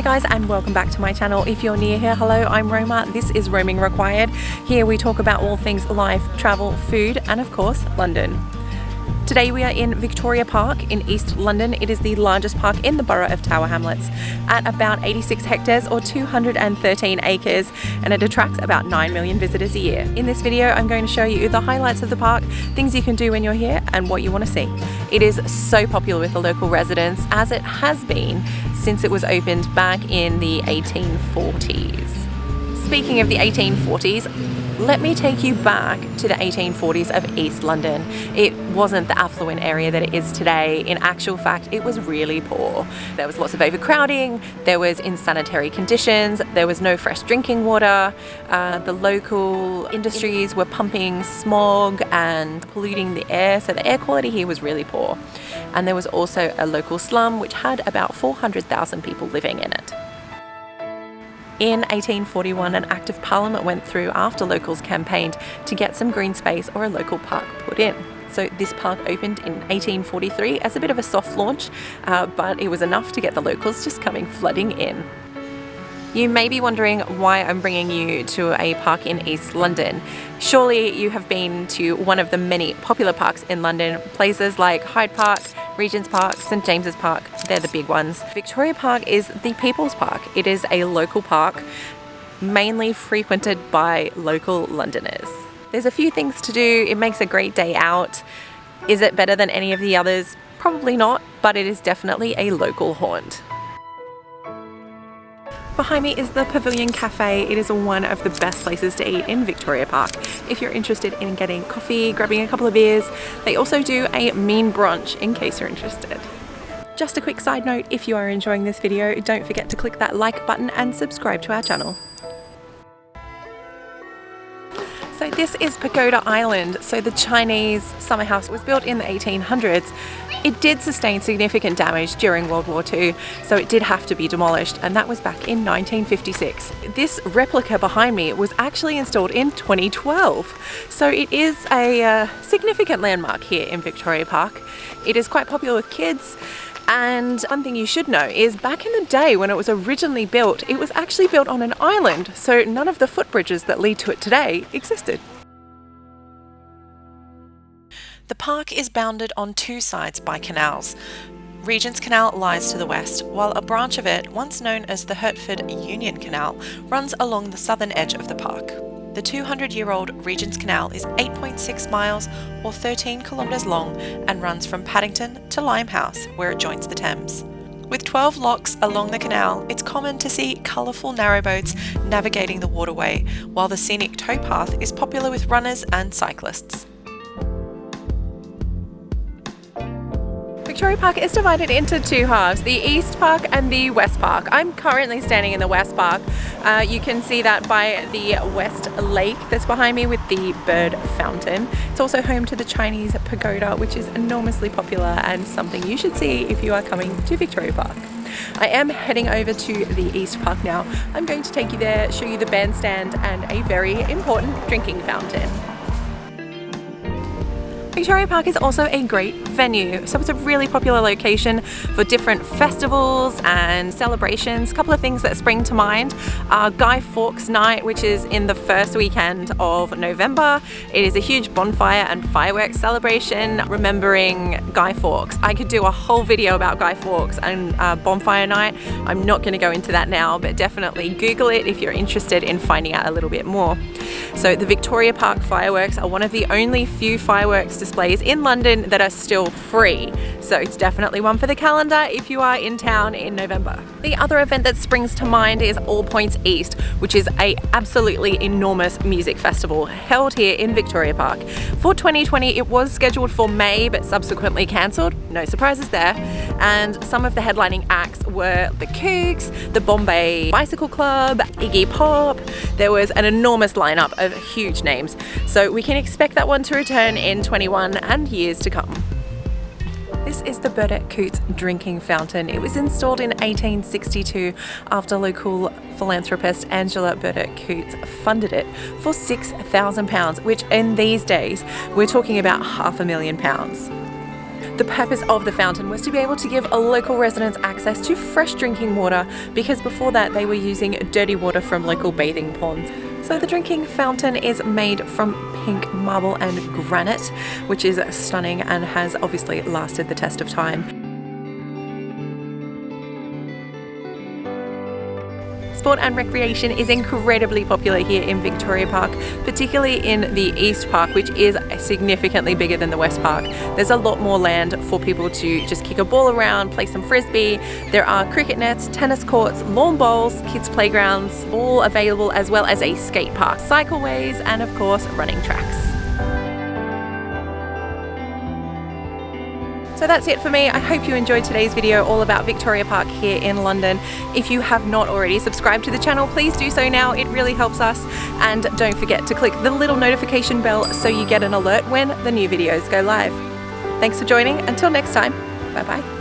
Hi guys, and welcome back to my channel. If you're new here, hello, I'm Roma. This is Roaming Required. Here we talk about all things life, travel, food, and of course, London. Today we are in Victoria Park in East London. It is the largest park in the borough of Tower Hamlets at about 86 hectares or 213 acres, and it attracts about 9 million visitors a year. In this video, I'm going to show you the highlights of the park, things you can do when you're here, and what you want to see. It is so popular with the local residents, as it has been since it was opened back in the 1840s. Speaking of the 1840s, let me take you back to the 1840s of East London. It wasn't the affluent area that it is today. In actual fact, it was really poor. There was lots of overcrowding, there was insanitary conditions, there was no fresh drinking water, the local industries were pumping smog and polluting the air, so the air quality here was really poor. And there was also a local slum which had about 400,000 people living in it. In 1841, an Act of Parliament went through after locals campaigned to get some green space or a local park put in. So this park opened in 1843 as a bit of a soft launch, but it was enough to get the locals just coming flooding in. You may be wondering why I'm bringing you to a park in East London. Surely you have been to one of the many popular parks in London, places like Hyde Park, Regent's Park, St James's Park, they're the big ones. Victoria Park is the People's Park. It is a local park, mainly frequented by local Londoners. There's a few things to do, it makes a great day out. Is it better than any of the others? Probably not, but it is definitely a local haunt. Behind me is the Pavillion Cafe. It is one of the best places to eat in Victoria Park. If you're interested in getting coffee, grabbing a couple of beers, they also do a mean brunch in case you're interested. Just a quick side note, if you are enjoying this video, don't forget to click that like button and subscribe to our channel. So this is Pagoda Island. So the Chinese summer house was built in the 1800s. It did sustain significant damage during World War II, so it did have to be demolished, and that was back in 1956. This replica behind me was actually installed in 2012. So it is a significant landmark here in Victoria Park. It is quite popular with kids. And one thing you should know is back in the day when it was originally built, it was actually built on an island, so none of the footbridges that lead to it today existed. The park is bounded on two sides by canals. Regent's Canal lies to the west, while a branch of it, once known as the Hertford Union Canal, runs along the southern edge of the park. The 200-year-old Regent's Canal is 8.6 miles or 13 kilometres long and runs from Paddington to Limehouse, where it joins the Thames. With 12 locks along the canal, it's common to see colourful narrowboats navigating the waterway, while the scenic towpath is popular with runners and cyclists. Victoria Park is divided into two halves, the East Park and the West Park. I'm currently standing in the West Park. You can see that by the West Lake that's behind me with the bird fountain. It's also home to the Chinese pagoda, which is enormously popular and something you should see if you are coming to Victoria Park. I am heading over to the East Park now. I'm going to take you there, show you the bandstand and a very important drinking fountain. Victoria Park is also a great venue, so it's a really popular location for different festivals and celebrations. A couple of things that spring to mind are Guy Fawkes Night, which is in the first weekend of November. It is a huge bonfire and fireworks celebration remembering Guy Fawkes. I could do a whole video about Guy Fawkes and bonfire night. I'm not going to go into that now, but definitely Google it if you're interested in finding out a little bit more. So the Victoria Park fireworks are one of the only few fireworks displays in London that are still free. So it's definitely one for the calendar if you are in town in November. The other event that springs to mind is All Points East, which is a absolutely enormous music festival held here in Victoria Park. For 2020, it was scheduled for May, but subsequently cancelled. No surprises there. And some of the headlining acts were the Kooks, the Bombay Bicycle Club, Iggy Pop. There was an enormous lineup of huge names. So we can expect that one to return in 21 and years to come. This is the Burdett-Coutts drinking fountain. It was installed in 1862 after local philanthropist Angela Burdett-Coutts funded it for £6,000, which in these days we're talking about £500,000. The purpose of the fountain was to be able to give local residents access to fresh drinking water, because before that they were using dirty water from local bathing ponds. So the drinking fountain is made from pink marble and granite, which is stunning and has obviously lasted the test of time. Sport and recreation is incredibly popular here in Victoria Park, particularly in the East Park, which is significantly bigger than the West Park. There's a lot more land for people to just kick a ball around, play some frisbee. There are cricket nets, tennis courts, lawn bowls, kids playgrounds, all available, as well as a skate park, cycleways, and of course running tracks. So that's it for me. I hope you enjoyed today's video all about Victoria Park here in London. If you have not already subscribed to the channel, please do so now. It really helps us. And don't forget to click the little notification bell so you get an alert when the new videos go live. Thanks for joining. Until next time, bye bye.